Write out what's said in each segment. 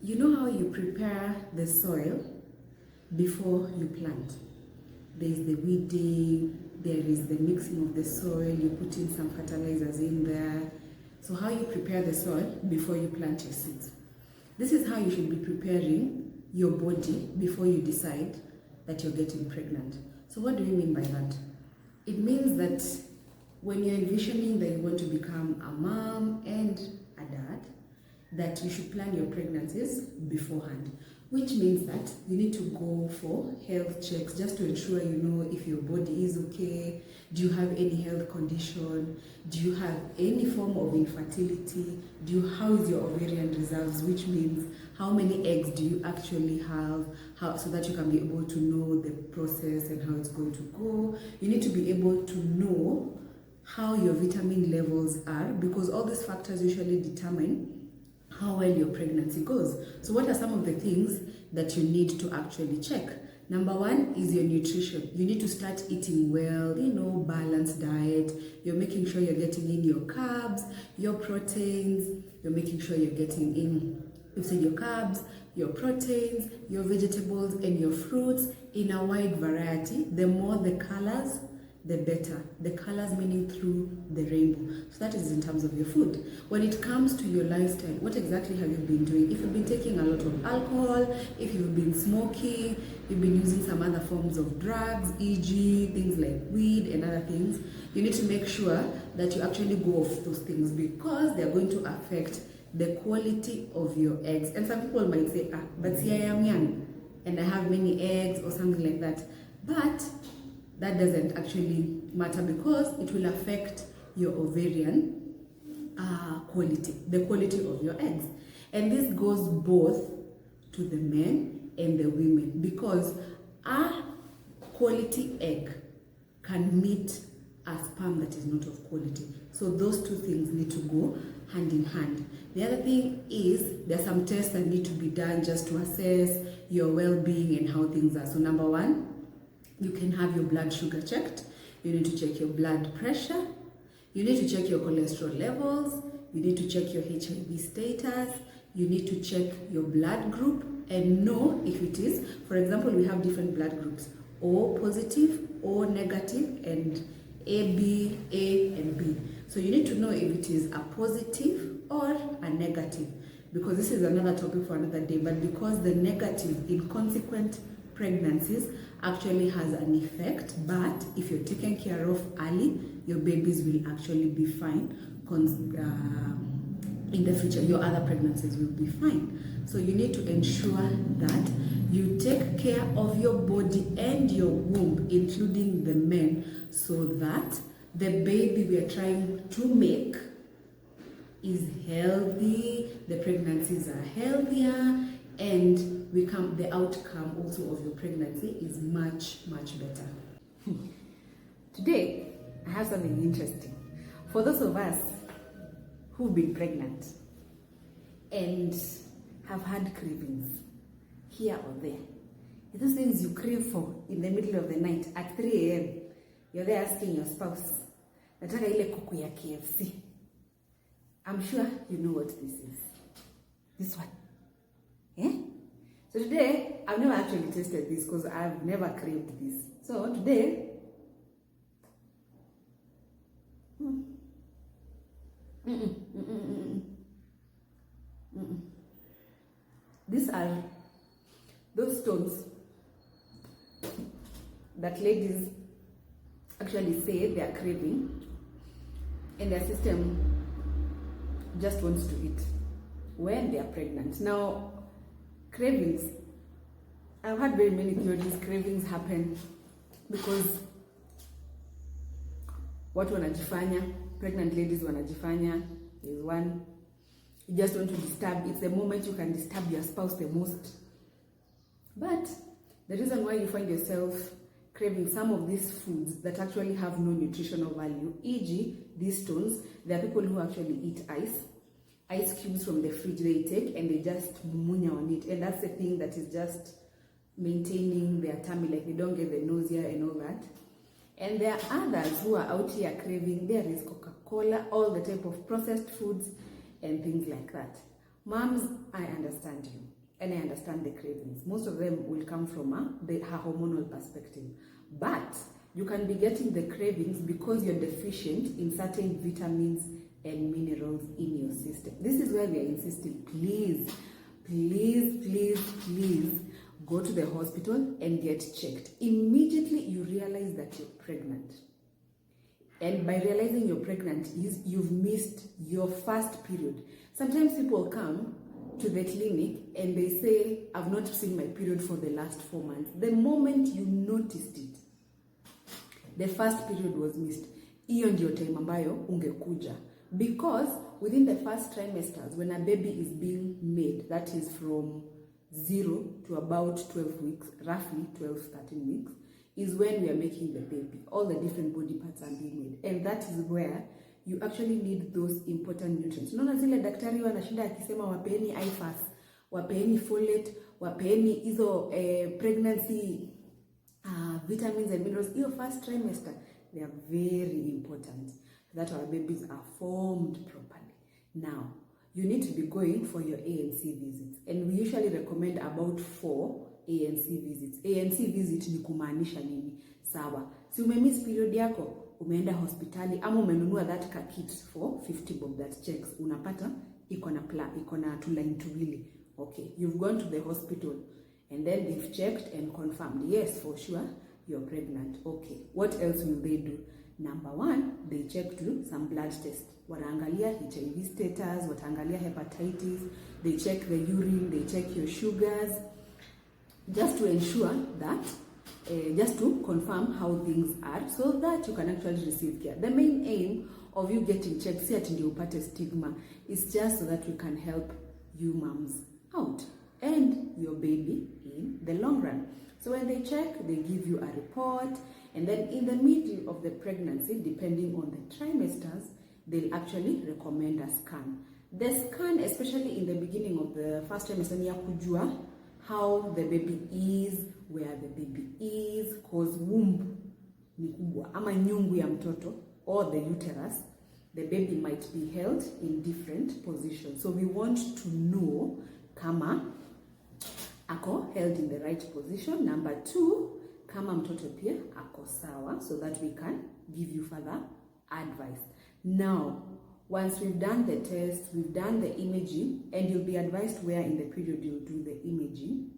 You know how you prepare the soil before you plant? There is the weeding, there is the mixing of the soil, you put in some fertilizers in there. So how you prepare the soil before you plant your seeds. This is how you should be preparing your body before you decide that you're getting pregnant. So what do we mean by that? It means that when you're envisioning that you want to become a mom and a dad, that you should plan your pregnancies beforehand, which means that you need to go for health checks just to ensure you know if your body is okay. Do you have any health condition? Do you have any form of infertility? How is your ovarian reserves, which means how many eggs do you actually have, so that you can be able to know the process and how it's going to go. You need to be able to know how your vitamin levels are, because all these factors usually determine how well your pregnancy goes. So what are some of the things that you need to actually check? Number one is your nutrition. You need to start eating well, balanced diet. You're making sure you're getting in your carbs, your proteins. You're making sure you're getting in, your carbs, your proteins, your vegetables, and your fruits in a wide variety. The more the colors, the better. The colors meaning through the rainbow. So that is in terms of your food. When it comes to your lifestyle, what exactly have you been doing? If you've been taking a lot of alcohol, if you've been smoking, you've been using some other forms of drugs, e.g. things like weed and other things, you need to make sure that you actually go off those things, because they're going to affect the quality of your eggs. And some people might say, but see, I am young and I have many eggs or something like that. But that doesn't actually matter, because it will affect your ovarian quality, the quality of your eggs. And this goes both to the men and the women, because a quality egg can meet a sperm that is not of quality. So those two things need to go hand in hand. The other thing is there are some tests that need to be done just to assess your well-being and how things are. So number one, you can have your blood sugar checked. You need to check your blood pressure. You need to check your cholesterol levels. You need to check your HIV status. You need to check your blood group and know if it is, for example, we have different blood groups, O positive, O negative, and AB, A, and B. So you need to know if it is a positive or a negative, because this is another topic for another day. But because the negative in consequent pregnancies actually has an effect, but if you're taken care of early, your babies will actually be fine. In the future, your other pregnancies will be fine. So you need to ensure that you take care of your body and your womb, including the men, so that the baby we are trying to make is healthy, the pregnancies are healthier, and the outcome also of your pregnancy is much, much better. Today, I have something interesting. For those of us who've been pregnant and have had cravings here or there, those things you crave for in the middle of the night at 3 a.m., you're there asking your spouse, nataka ile kuku ya KFC. I'm sure you know what this is. This one. Yeah? So today, I've never actually tasted this because I've never craved this. So today, these are those stones that ladies actually say they are craving, and their system just wants to eat when they are pregnant. Now, cravings, I've had very many theories. Cravings happen because what wanajifanya, pregnant ladies wanajifanya is one, you just want to disturb. It's the moment you can disturb your spouse the most. But the reason why you find yourself craving some of these foods that actually have no nutritional value, e.g. these stones, there are people who actually eat ice cubes from the fridge they take and they just mumunya on it, and that's the thing that is just maintaining their tummy, like they don't get the nausea and all that. And there are others who are out here craving, there is Coca-Cola, all the type of processed foods and things like that. Moms, I understand you, and I understand the cravings. Most of them will come from her hormonal perspective. But you can be getting the cravings because you're deficient in certain vitamins and minerals in your system. This is where we are insisting, please, please, please, please, go to the hospital and get checked. Immediately you realize that you're pregnant. And by realizing you're pregnant, you've missed your first period. Sometimes people come to the clinic and they say, I've not seen my period for the last 4 months. The moment you noticed it, the first period was missed. Hiyo ndio time ambayo ungekuja. Because within the first trimesters, when a baby is being made, that is from 0 to about 12 weeks, roughly 12, 13 weeks, is when we are making the baby. All the different body parts are being made. And that is where you actually need those important nutrients. Unaona zile daktari wanashinda akisema wapeeni IFAS, wapeeni folate, wapeeni hizo pregnancy vitamins and minerals. Your first trimester, they are very important so that our babies are formed properly. Now, you need to be going for your ANC visits. And we usually recommend about 4 ANC visits. ANC visit ni kumaanisha nini? Sawa. Si umemiss period yako, umeenda hospitali, ama umenunua that kit for 50 bob that checks. Unapata, iko na tuline tuwili. Okay, you've gone to the hospital and then they've checked and confirmed, yes, for sure, you're pregnant. Okay, what else will they do? Number 1, they check to some blood tests. Wataangalia HIV status, wataangalia hepatitis, they check the urine, they check your sugars, just to ensure that, just to confirm how things are, so that you can actually receive care. The main aim of you getting checked, si ati ndio upate stigma, is just so that we can help you moms out and your baby in the long run. So when they check, they give you a report, and then in the middle of the pregnancy, depending on the trimesters, they'll actually recommend a scan. The scan, especially in the beginning of the first trimester, ni ya kujua how the baby is, where the baby is, cause womb ni kubwa, ama nyungu ya mtoto, or the uterus, the baby might be held in different positions. So we want to know kama ako held in the right position. Number 2, kama mtoto pia ako sawa, so that we can give you further advice. Now, once we've done the test, we've done the imaging, and you'll be advised where in the period you'll do the imaging.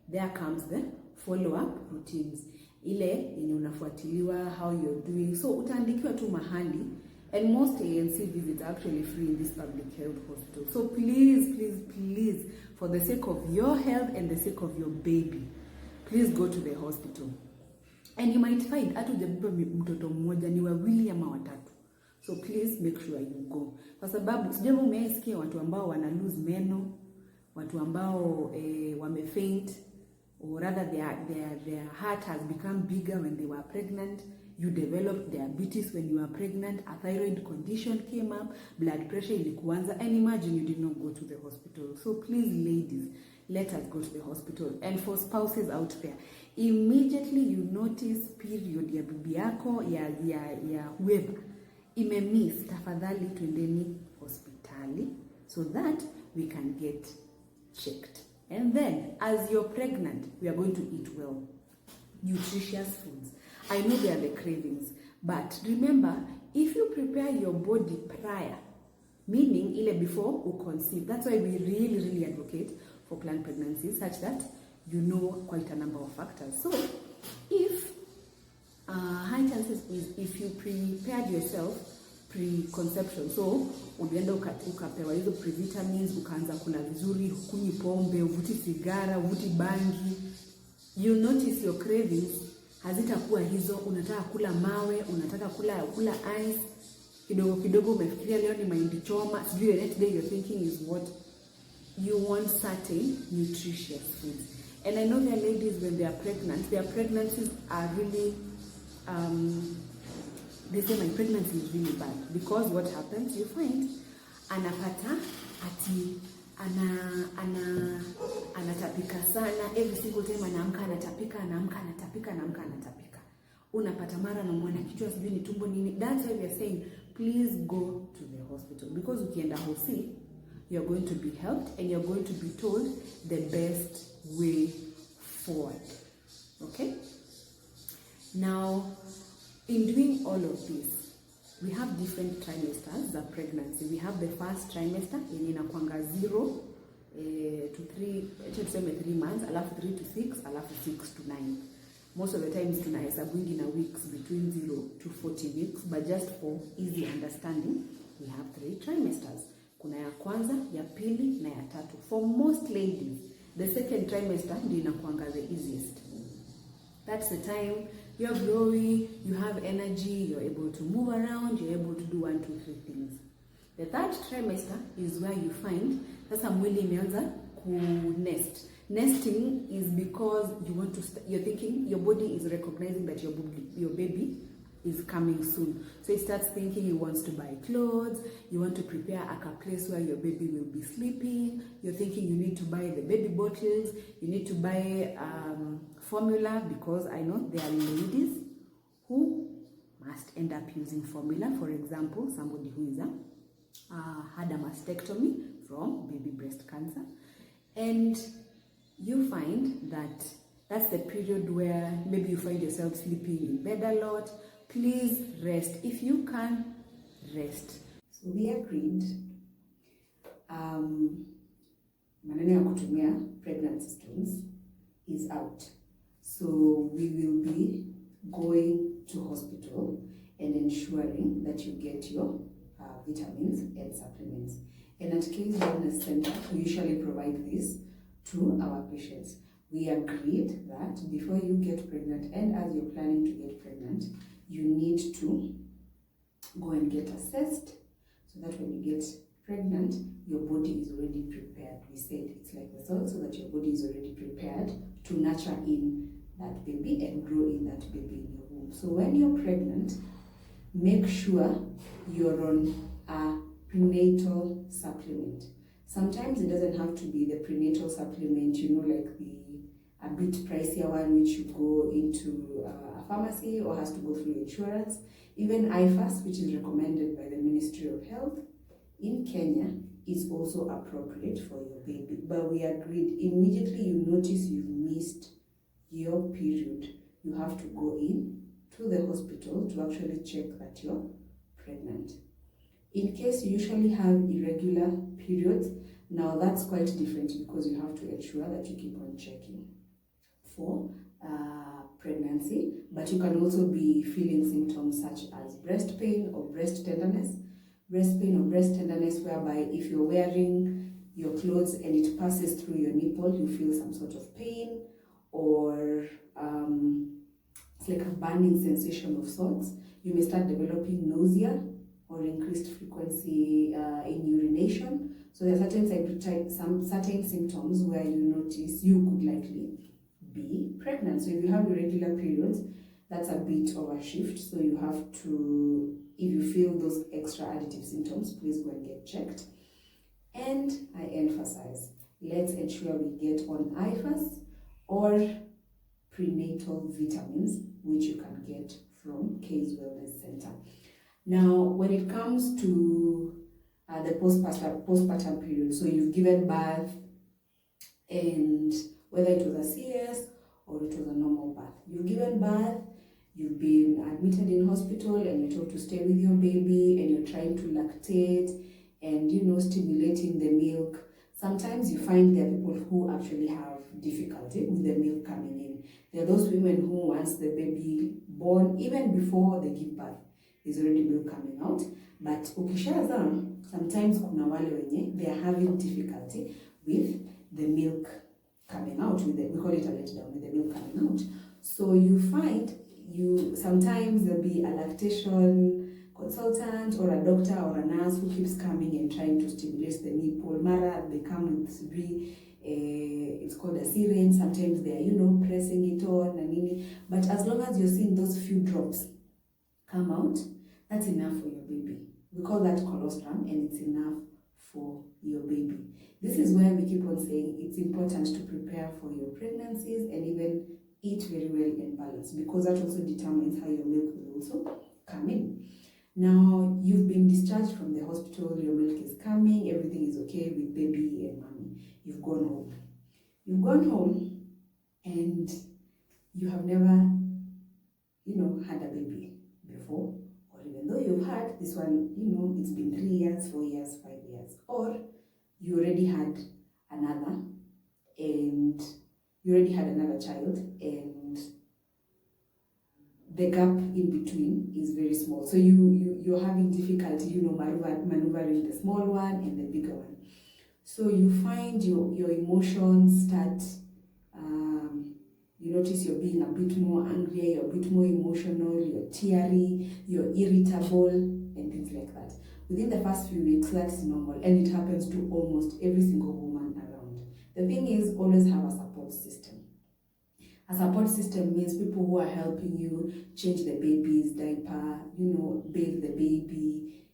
There comes the follow-up routines. Ile yenye unafuatiliwa, how you're doing. So utaandikiwa tu mahali, and most ANC visits are actually free in this public health hospital. So please, please, please, for the sake of your health and the sake of your baby, please go to the hospital. And you might find hata hujabeba mtoto mmoja, ni wawili ama watatu. So please make sure you go. Kwa sababu sijui umesikia watu ambao wana lose meno, watu ambao wamefaint, or rather their heart has become bigger when they were pregnant. You developed diabetes when you were pregnant, a thyroid condition came up, blood pressure ilikuanza, and imagine you did not go to the hospital. So please ladies, let us go to the hospital. And for spouses out there, immediately you notice period ya bibi yako, ya whoever imemiss, tafadhali twendeni hospitali so that we can get checked. And then, as you're pregnant, we are going to eat well, nutritious foods. I know they are the cravings, but remember, if you prepare your body prior, meaning ile before you conceive, that's why we really, really advocate for planned pregnancies, such that you know quite a number of factors. So, if high chances is if you prepared yourself pre-conception, so ulienda ukapewa hizo pre-vitamins, ukaanza kula vizuri, hukunywi pombe, uvuti sigara, uvuti bangi, you'll notice your cravings hazitakuwa hizo. Unataka kula mawe, unataka kula ice, kidogo kidogo umefikiria leo ni mahindi choma, sijui the next day you're thinking is what you want, certain nutritious foods. And I know there are ladies when they are pregnant, their pregnancies are really they say my pregnancy is really bad, because what happens, you find anapata ati anatapika sana, every single time anaamka anatapika, anatapika. Unapata mara na mwana kichwa sijui ni tumbo nini. That's why we are saying please go to the hospital, because ukienda hosi you're going to be helped and you're going to be told the best way forward. Okay? Now, in doing all of this, we have different trimesters of pregnancy. We have the first trimester, yenye inakuanga 0 to 3 months, alafu 3 to 6, alafu 6 to 9. Most of the times tunahesabungi na weeks between 0 to 40 weeks, but just for easy understanding, we have 3 trimesters. Kuna ya kwanza, ya pili na ya tatu. For most ladies, the second trimester ndio inakuanga the easiest. That's the time you're growing, you have energy, you're able to move around, you're able to do 1, 2, 3 things. The third trimester is where you find sasa mwili imeanza ku nest. Nesting is because you want to you're thinking your body is recognizing that your baby is coming soon. So it starts thinking it wants to buy clothes, you want to prepare a place where your baby will be sleeping, you're thinking you need to buy the baby bottles, you need to buy formula, because I know there are ladies who must end up using formula. For example, somebody who is had a mastectomy from baby breast cancer, and you find that that's the period where maybe you find yourself sleeping in bed a lot. Please rest. If you can, rest. So we agreed maneno ya kutumia pregnancy stones is out. So we will be going to hospital and ensuring that you get your vitamins and supplements. And at Case Wellness Center, we usually provide this to our patients. We agreed that before you get pregnant and as you're planning to get pregnant, you need to go and get assessed so that when you get pregnant, your body is already prepared. We said it's like the soil, so that your body is already prepared to nurture in that baby and grow in that baby in your womb. So when you're pregnant, make sure you're on a prenatal supplement. Sometimes it doesn't have to be the prenatal supplement, you know, like the a bit pricier one which you go into a pharmacy or has to go through insurance. Even IFAS, which is recommended by the Ministry of Health in Kenya, is also appropriate for your baby. But we agreed, immediately you notice you've missed your period, you have to go in to the hospital to actually check that you're pregnant. In case you usually have irregular periods, now that's quite different because you have to ensure that you keep on checking for pregnancy, but you can also be feeling symptoms such as breast pain or breast tenderness. Breast pain or breast tenderness whereby if you're wearing your clothes and it passes through your nipple, you feel some sort of pain, or it's like a burning sensation of sorts. You may start developing nausea or increased frequency in urination. So there are certain symptoms where you notice you could likely be pregnant. So if you have irregular periods, that's a bit of a shift. So you have to, if you feel those extra additive symptoms, please go and get checked. And I emphasize, let's ensure we get on IFAS or prenatal vitamins, which you can get from Case Wellness Center. Now, when it comes to the postpartum period, so you've given birth, and whether it was a CS or it was a normal birth, you've given birth, you've been admitted in hospital and you're told to stay with your baby and you're trying to lactate and, you know, stimulating the milk. Sometimes you find there are people who actually have difficulty with the milk coming in. There are those women who, once the baby born, even before they give birth, there's already milk coming out. But ukishaza, sometimes kuna wale wenye, they are having difficulty with the milk coming out, we call it a letdown, with the milk coming out. So you find sometimes there'll be a lactation consultant or a doctor or a nurse who keeps coming and trying to stimulate the nipple. Mara, they come with it's called a syringe. Sometimes they are, you know, pressing it on and in. But as long as you're seeing those few drops come out, that's enough for your baby. We call that colostrum, and it's enough for your baby. This is where we keep on saying it's important to prepare for your pregnancies and even eat very well and balanced, because that also determines how your milk will also come in. Now you've been discharged from the hospital, your milk is coming, everything is okay with baby and mommy. You've gone home. You've gone home and you have never, had a baby before. Or even though you've had this one, it's been 3 years, 4 years, 5 years. Or you already had another child, and the gap in between is very small. So you're having difficulty, maneuvering the small one and the bigger one. So you find your emotions start, you notice you're being a bit more angry, you're a bit more emotional, you're teary, you're irritable, and things like that. Within the first few weeks, that's normal, and it happens to almost every single woman around. The thing is, always have a support system. A support system means people who are helping you change the baby's diaper, bathe the baby,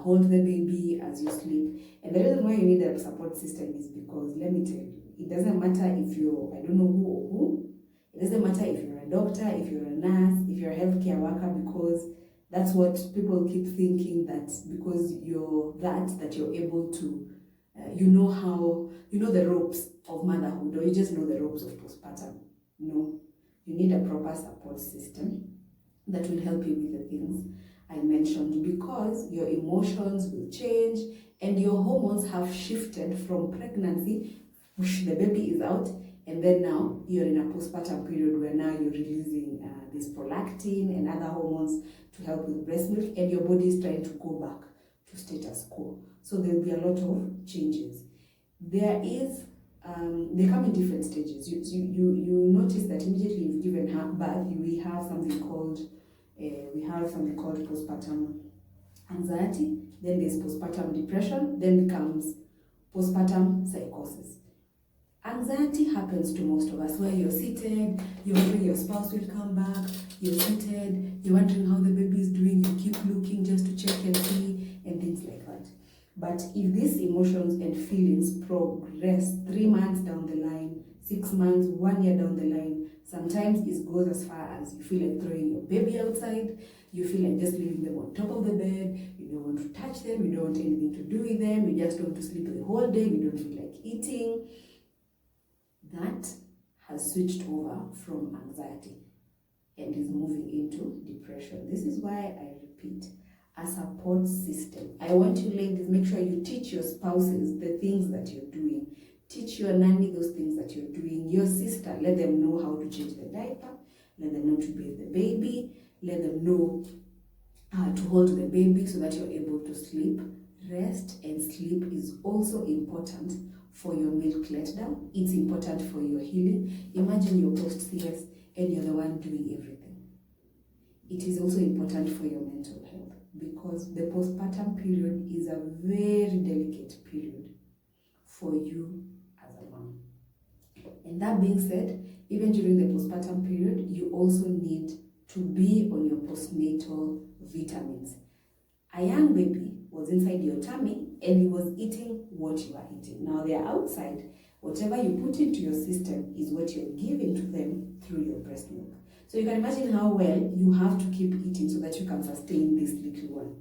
hold the baby as you sleep. And the reason why you need a support system is because, let me tell you, it doesn't matter if you're, I don't know who or who, it doesn't matter if you're a doctor, if you're a nurse, if you're a healthcare worker, because that's what people keep thinking, that because you're that you're able to, you know the ropes of motherhood, or you just know the ropes of postpartum. No, you need a proper support system that will help you with the things I mentioned, because your emotions will change and your hormones have shifted from pregnancy, the baby is out, and then now you're in a postpartum period where now you're releasing this prolactin and other hormones to help with breast milk, and your body is trying to go back to status quo. So there'll be a lot of changes. They come in different stages. You notice that immediately you've given birth, we have something called postpartum anxiety. Then there's postpartum depression. Then becomes postpartum psychosis. Anxiety happens to most of us, where you're seated, you're hoping your spouse will come back, you're seated, you're wondering how the baby is doing, you keep looking just to check and see, and things like that. But if these emotions and feelings progress 3 months down the line, 6 months, 1 year down the line, sometimes it goes as far as you feel like throwing your baby outside, you feel like just leaving them on top of the bed, you don't want to touch them, you don't want anything to do with them, you just want to sleep the whole day, you don't feel like eating. That has switched over from anxiety and is moving into depression. This is why I repeat, a support system. I want you ladies, make sure you teach your spouses the things that you're doing. Teach your nanny those things that you're doing. Your sister, let them know how to change the diaper. Let them know to bathe the baby. Let them know to hold the baby so that you're able to sleep. Rest and sleep is also important for your milk letdown. It's important for your healing. Imagine you're post-CS and you're the one doing everything. It is also important for your mental health, because the postpartum period is a very delicate period for you as a mom. And that being said, even during the postpartum period, you also need to be on your postnatal vitamins. A young baby was inside your tummy and he was eating what you are eating. Now they are outside. Whatever you put into your system is what you're giving to them through your breast milk. So you can imagine how well you have to keep eating so that you can sustain this little one.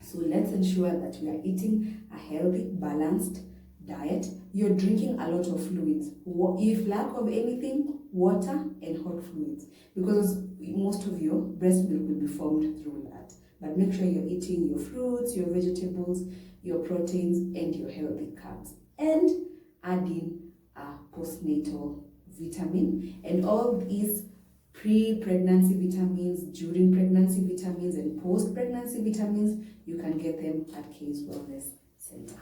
So let's ensure that we are eating a healthy, balanced diet. You're drinking a lot of fluids. If lack of anything, water and hot fluids, because most of your breast milk will be formed through that. But make sure you're eating your fruits, your vegetables, your proteins, and your healthy carbs. And adding a postnatal vitamin. And all these pre-pregnancy vitamins, during pregnancy vitamins, and post-pregnancy vitamins, you can get them at K's Wellness Center.